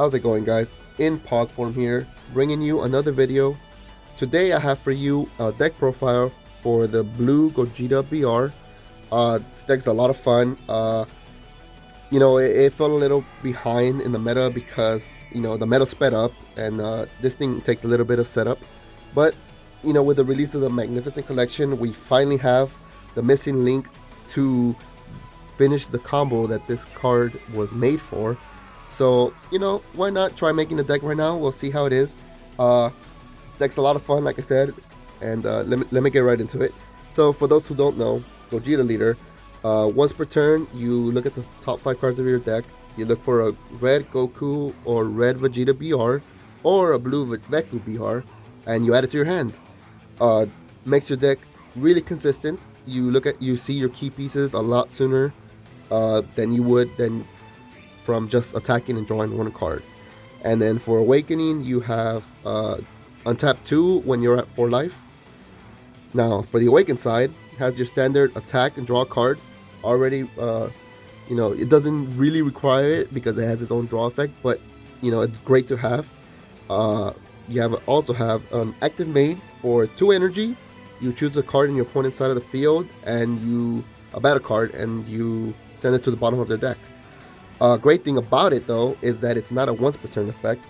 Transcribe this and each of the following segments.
How's it going, guys? In Pog form here, bringing you another video. Today I have for you a deck profile for the blue Gogeta BR. This deck's a lot of fun. It fell a little behind in the meta because, the meta sped up and this thing takes a little bit of setup. But, with the release of the Magnificent Collection, we finally have the missing link to finish the combo that this card was made for. So, why not try making the deck right now? We'll see how it is. Deck's a lot of fun, like I said, and let me get right into it. So, for those who don't know, Gogeta leader, once per turn, you look at the top 5 cards of your deck. You look for a red Goku or red Vegeta BR or a blue Veku BR, and you add it to your hand. Makes your deck really consistent. You see your key pieces a lot sooner than you would from just attacking and drawing one card. And then for Awakening, you have untap 2 when you're at 4 life. Now for the Awakened side, it has your standard attack and draw card. Already, it doesn't really require it because it has its own draw effect, but it's great to have. Also have an active main for 2 energy. You choose a card in your opponent's side of the field, and a battle card, and you send it to the bottom of their deck. Great thing about it though is that it's not a once per turn effect.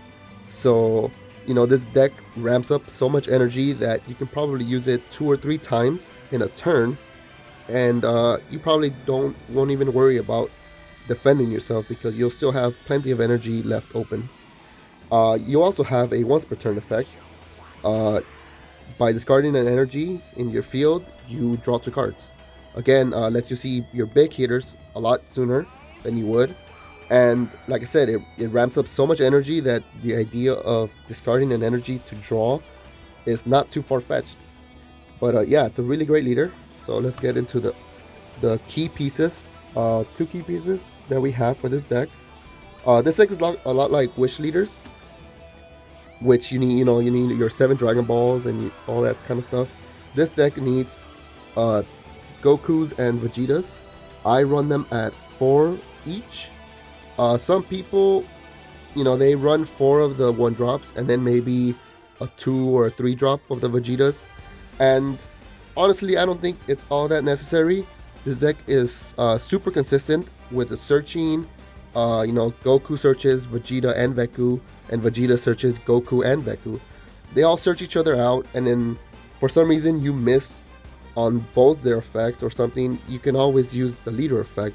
So this deck ramps up so much energy that you can probably use it 2 or 3 times in a turn, and you probably won't even worry about defending yourself because you'll still have plenty of energy left open. You also have a once per turn effect. By discarding an energy in your field, you draw 2 cards. Again, lets you see your big hitters a lot sooner than you would. And like I said, it ramps up so much energy that the idea of discarding an energy to draw is not too far-fetched. But yeah, it's a really great leader. So let's get into the key pieces. 2 key pieces that we have for this deck. This deck is a lot like Wish leaders, which you need your 7 Dragon Balls and all that kind of stuff. This deck needs Gokus and Vegetas. I run them at 4 each. Some people, they run 4 of the 1 drops and then maybe a 2 or a 3 drop of the Vegetas. And honestly, I don't think it's all that necessary. This deck is super consistent with the searching. Goku searches Vegeta and Veku, and Vegeta searches Goku and Veku. They all search each other out, and then for some reason you miss on both their effects or something, you can always use the leader effect.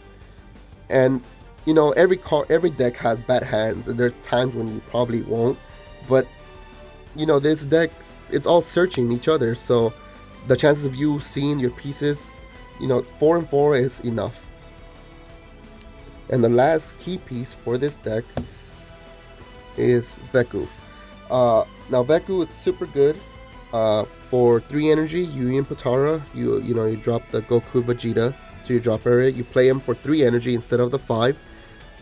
And every deck has bad hands, and there's times when you probably won't. But this deck, it's all searching each other, so the chances of you seeing your pieces, 4 and 4 is enough. And the last key piece for this deck is Veku. Now Veku is super good. For 3 energy, you in Potara, you drop the Goku Vegeta to your drop area. You play him for 3 energy instead of the 5,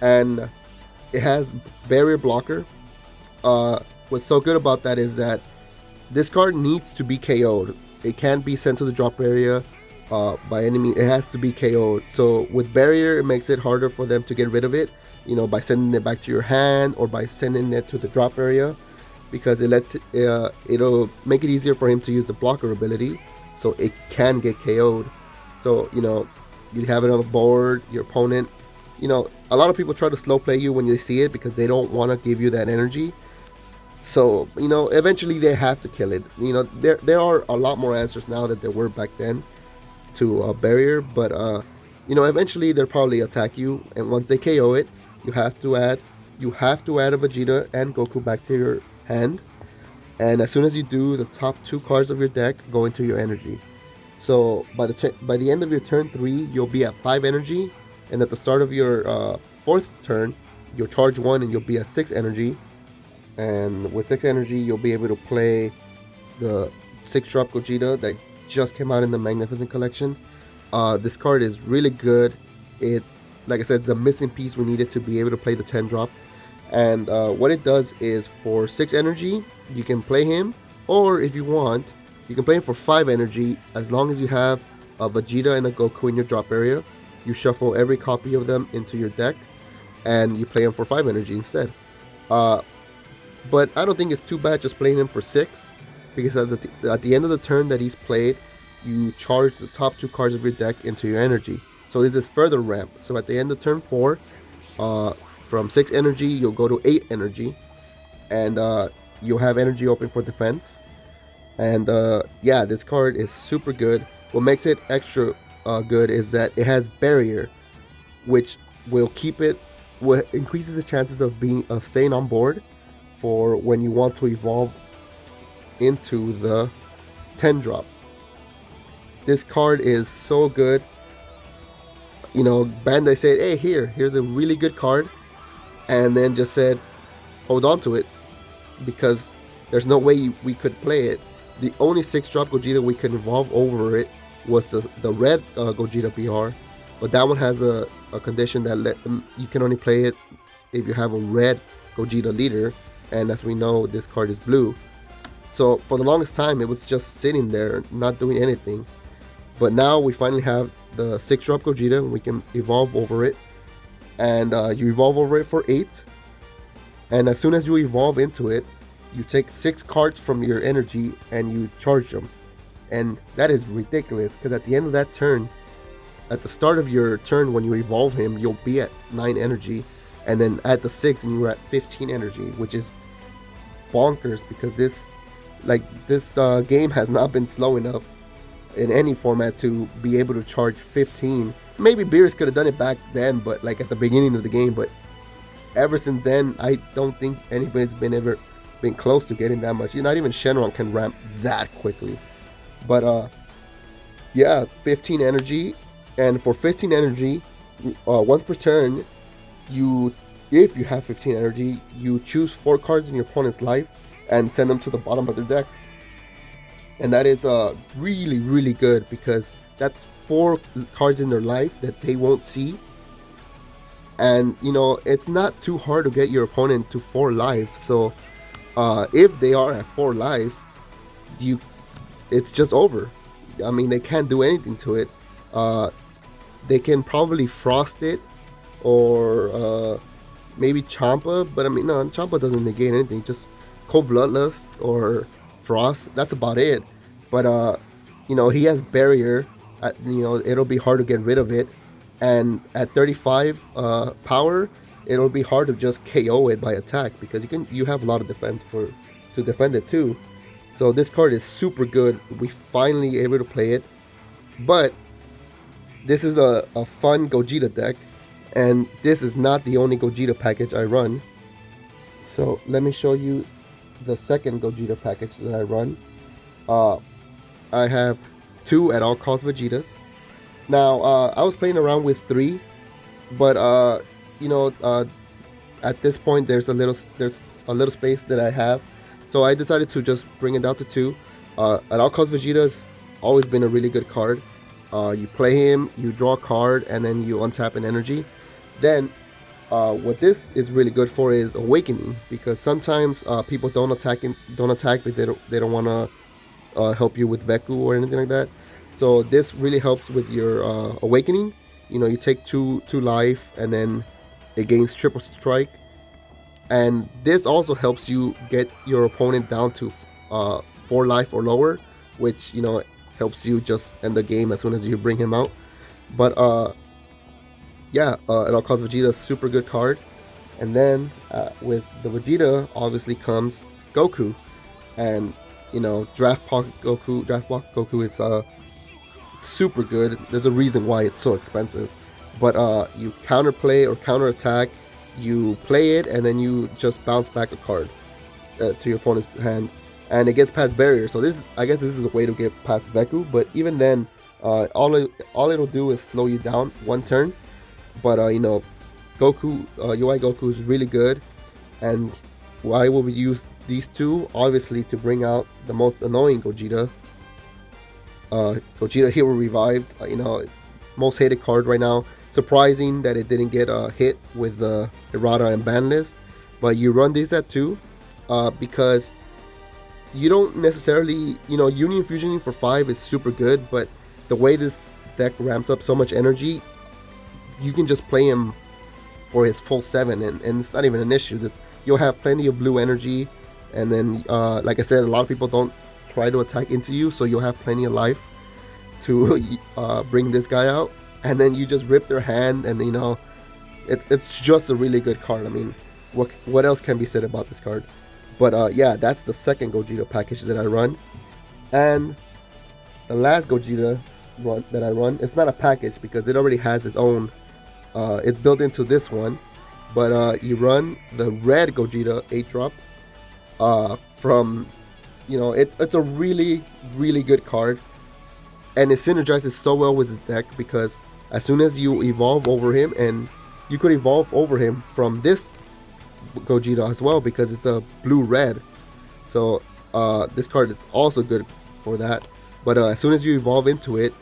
and it has barrier blocker. What's so good about that is that this card needs to be KO'd. It can't be sent to the drop area by any means. It has to be KO'd. So with barrier, it makes it harder for them to get rid of it, by sending it back to your hand or by sending it to the drop area, because it'll make it easier for him to use the blocker ability, so it can get KO'd. So you have it on the board. Your opponent, a lot of people try to slow play you when they see it because they don't want to give you that energy. So eventually they have to kill it. There are a lot more answers now than there were back then to barrier, but eventually they'll probably attack you, and once they KO it, you have to add a Vegeta and Goku back to your hand, and as soon as you do, the top 2 cards of your deck go into your energy. So by the end of your turn 3, you'll be at 5 energy, and at the start of your 4th turn, you'll charge 1 and you'll be at 6 energy. And with 6 energy, you'll be able to play the 6 drop Gogeta that just came out in the Magnificent Collection. This card is really good. It, like I said, it's a missing piece we needed to be able to play the 10 drop. And what it does is for 6 energy, you can play him, or if you want, you can play him for 5 energy. As long as you have a Vegeta and a Goku in your drop area, you shuffle every copy of them into your deck, and you play them for 5 energy instead. Uh, but I don't think it's too bad just playing him for 6, because at the end of the turn that he's played, you charge the top 2 cards of your deck into your energy. So this is further ramp. So at the end of turn 4, uh, from 6 energy, you'll go to 8 energy, and you'll have energy open for defense. And yeah, this card is super good. What makes it extra good is that it has barrier, which will keep it, what increases the chances of staying on board for when you want to evolve into the 10 drop. This card is so good. You know, Bandai said, hey, here's a really good card, and then just said, hold on to it, because there's no way we could play it. The only 6-drop Gogeta we could evolve over it was the red Gogeta BR, but that one has a condition that you can only play it if you have a red Gogeta leader, and as we know, this card is blue. So for the longest time, it was just sitting there, not doing anything. But now we finally have the 6-drop Gogeta, and we can evolve over it. And you evolve over it for 8. And as soon as you evolve into it, you take 6 cards from your energy and you charge them. And that is ridiculous, because at the end of that turn, at the start of your turn when you evolve him, you'll be at 9 energy. And then at the 6, and you're at 15 energy, which is bonkers, because this game has not been slow enough in any format to be able to charge 15. Maybe Beerus could have done it back then, but like at the beginning of the game, but ever since then, I don't think anybody's been close to getting that much. Not even Shenron can ramp that quickly. But yeah, 15 energy, and for 15 energy, once per turn, if you have 15 energy, you choose 4 cards in your opponent's life and send them to the bottom of their deck. And that is really, really good, because that's 4 cards in their life that they won't see. And you know, it's not too hard to get your opponent to 4 life. So if they are at 4 life, it's just over. I mean, they can't do anything to it. They can probably frost it, or maybe Champa, but I mean, no, Champa doesn't negate anything. Just Cold Bloodlust or Frost. That's about it. But you know, he has barrier. You know, it'll be hard to get rid of it. And at 35 power, it'll be hard to just KO it by attack, because you have a lot of defense to defend it too. So this card is super good. We finally able to play it. But this is a fun Gogeta deck, and this is not the only Gogeta package I run. So let me show you the second Gogeta package that I run. I have 2 at all cost Vegetas. Now I was playing around with 3, but you know, at this point there's a little space that I have, so I decided to just bring it down to 2. At all cost Vegeta's always been a really good card. You play him, you draw a card, and then you untap an energy. Then what this is really good for is Awakening, because sometimes people don't attack because they don't want to help you with Veku or anything like that. So this really helps with your Awakening. You know, you take 2 life, and then it gains triple strike. And this also helps you get your opponent down to 4 life or lower, which, you know, helps you just end the game as soon as you bring him out. But yeah, it all cost Vegeta, super good card. And then with the Vegeta, obviously comes Goku, and you know, Draft Box Goku is super good. There's a reason why it's so expensive. But you counterplay or counterattack, you play it, and then you just bounce back a card to your opponent's hand, and it gets past barrier. So I guess this is a way to get past Veku. But even then, all it'll do is slow you down 1 turn. But you know, Goku, UI Goku is really good. And why will we use these 2? Obviously to bring out the most annoying Gogeta. Gogeta Hero Revived, you know, it's most hated card right now. Surprising that it didn't get hit with the errata and ban list. But you run these at 2 because you don't necessarily, you know, Union Fusioning for 5 is super good, but the way this deck ramps up so much energy, you can just play him for his full 7, and it's not even an issue. you'll have plenty of blue energy, and then like I said, a lot of people don't try to attack into you, so you'll have plenty of life to bring this guy out, and then you just rip their hand, and it's just a really good card. I mean, what else can be said about this card? But yeah, that's the second Gogeta package that I run, and the last Gogeta run that I run, it's not a package because it already has its own. It's built into this one, but you run the red Gogeta 8-drop from, it's a really good card, and it synergizes so well with the deck because as soon as you evolve over him, and you could evolve over him from this Gogeta as well because it's a blue-red, so this card is also good for that. But as soon as you evolve into it,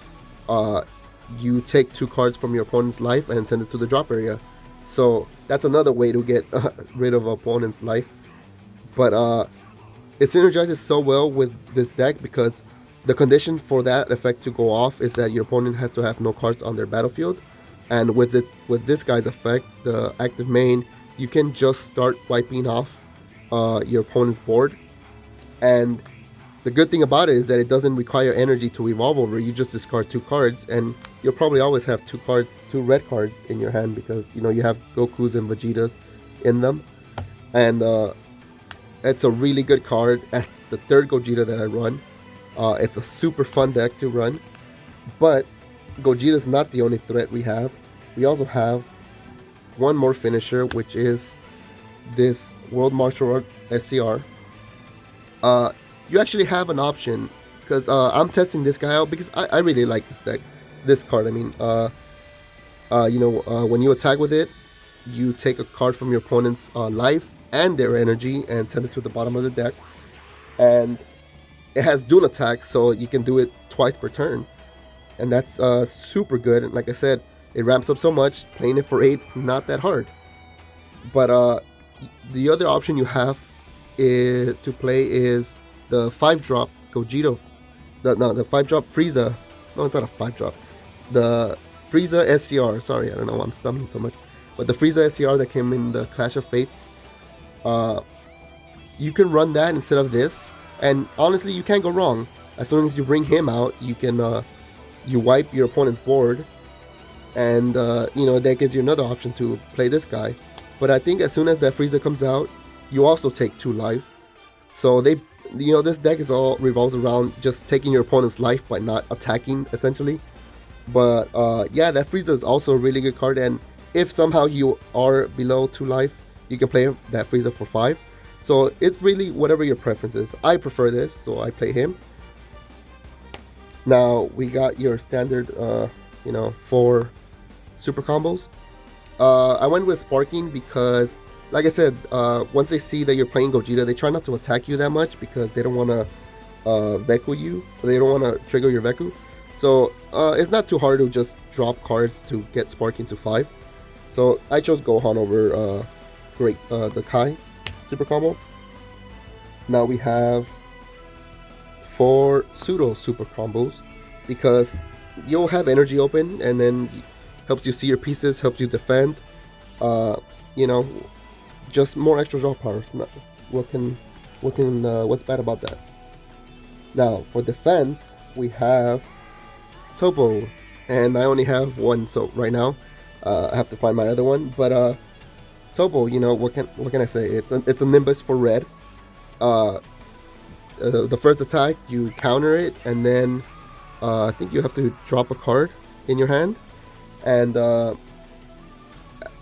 you take 2 cards from your opponent's life and send it to the drop area. So that's another way to get rid of opponent's life. But it synergizes so well with this deck because the condition for that effect to go off is that your opponent has to have no cards on their battlefield. And with this guy's effect, the active main, you can just start wiping off your opponent's board. And the good thing about it is that it doesn't require energy to evolve over. You just discard 2 cards, and you'll probably always have 2 red cards in your hand because you have Gokus and Vegetas in them. And it's a really good card. That's the third Gogeta that I run. It's a super fun deck to run, but Gogeta's not the only threat we have. We also have one more finisher, which is this World Martial Arts SCR. You actually have an option because I'm testing this guy out because I really like this card. I mean, when you attack with it, you take a card from your opponent's life and their energy and send it to the bottom of the deck, and it has dual attack, so you can do it twice per turn, and that's super good. And like I said, it ramps up so much. Playing it for 8 is not that hard. But the other option you have to play is the 5-drop Gogeta. The 5-drop Frieza. No, it's not a 5-drop. The Frieza SCR. Sorry, I don't know why I'm stumbling so much. But the Frieza SCR that came in the Clash of Fates. You can run that instead of this. And honestly, you can't go wrong. As soon as you bring him out, you can you wipe your opponent's board. And that gives you another option to play this guy. But I think as soon as that Frieza comes out, you also take 2 life. So this deck revolves around just taking your opponent's life by not attacking, essentially. But yeah, that Frieza is also a really good card, and if somehow you are below 2 life, you can play that Frieza for 5. So it's really whatever your preference is. I prefer this, so I play him. Now we got your standard 4 super combos. I went with Sparking because, like I said, once they see that you're playing Gogeta, they try not to attack you that much because they don't want to Veku you. They don't want to trigger your Veku. So it's not too hard to just drop cards to get Sparking to 5. So I chose Gohan over the Kai super combo. Now we have 4 pseudo super combos because you'll have energy open and then helps you see your pieces, helps you defend. Just more extra draw power. What's bad about that? Now for defense, we have Topo, and I only have one. So right now, I have to find my other one. But Topo, what can I say? It's a Nimbus for red. The first attack, you counter it, and then I think you have to drop a card in your hand, and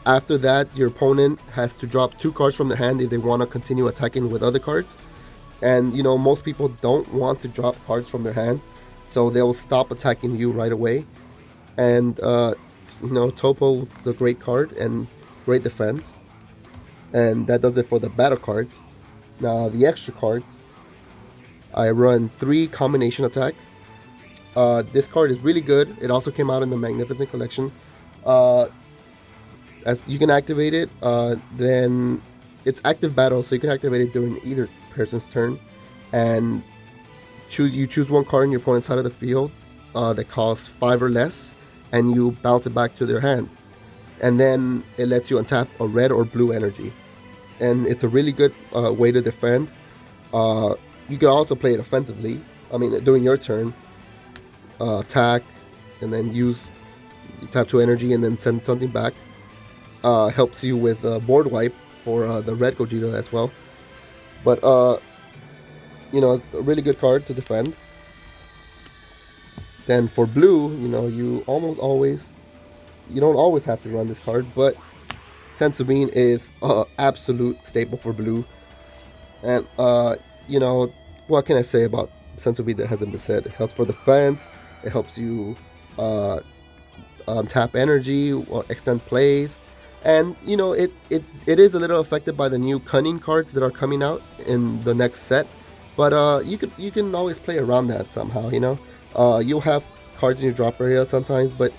after that, your opponent has to drop 2 cards from their hand if they want to continue attacking with other cards. And most people don't want to drop cards from their hands, so they'll stop attacking you right away. And Topo is a great card and great defense, and that does it for the battle cards. Now the extra cards, I run 3 combination attack. This card is really good. It also came out in the Magnificent Collection. As you can activate it, then it's active battle, so you can activate it during either person's turn, and you choose 1 card in your opponent's side of the field that costs 5 or less, and you bounce it back to their hand, and then it lets you untap a red or blue energy. and it's a really good way to defend. You can also play it offensively. I mean, during your turn, attack, and then use tap 2 energy and then send something back. Helps you with board wipe for the red Gogeta as well. But it's a really good card to defend. Then for blue, you don't always have to run this card, but Sensubin is absolute staple for blue. And what can I say about Sensubin that hasn't been said? It helps for defense. It helps you tap energy or extend plays. And it is a little affected by the new cunning cards that are coming out in the next set. But you can always play around that somehow. You'll have cards in your drop area sometimes, but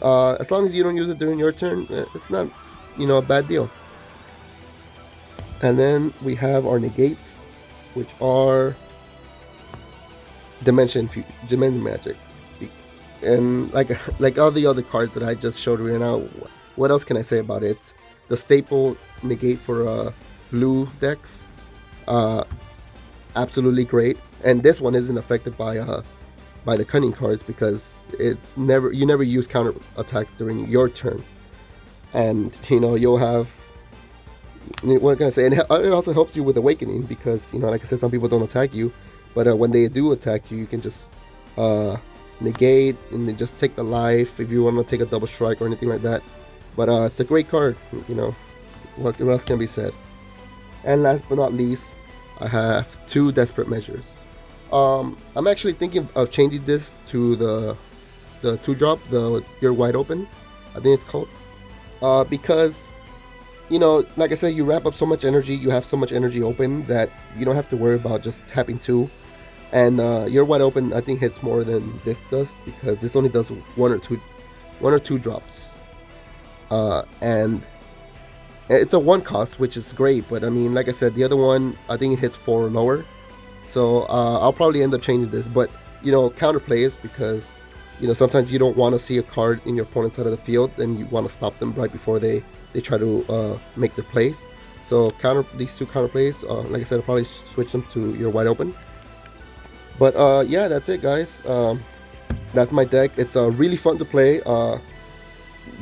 as long as you don't use it during your turn, it's not a bad deal. And then we have our negates, which are Dimension Magic. And like all the other cards that I just showed right now, what else can I say about it? It's the staple negate for blue decks. Absolutely great. And this one isn't affected by the cunning cards because you never use counter attacks during your turn. And you'll have, what can I say? And it also helps you with awakening because like I said, some people don't attack you, but when they do attack you, you can just negate and then just take the life if you want to take a double strike or anything like that. But it's a great card. What else can be said? And last but not least, I have 2 desperate measures. I'm actually thinking of changing this to the 2-drop, the You're Wide Open, I think it's called. Because like I said, you wrap up so much energy, you have so much energy open that you don't have to worry about just tapping 2. And You're Wide Open, I think, hits more than this does because this only does one or two drops. And it's a 1 cost, which is great, but I mean, like I said, the other one, I think it hits 4 or lower. So I'll probably end up changing this, but counterplay is because sometimes you don't want to see a card in your opponent's side of the field, and you want to stop them right before they try to make their plays. So these 2 counterplays, like I said, I'll probably switch them to You're Wide Open. But yeah, that's it, guys. That's my deck. It's really fun to play.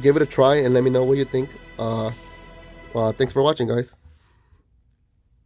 Give it a try and let me know what you think. Thanks for watching, guys.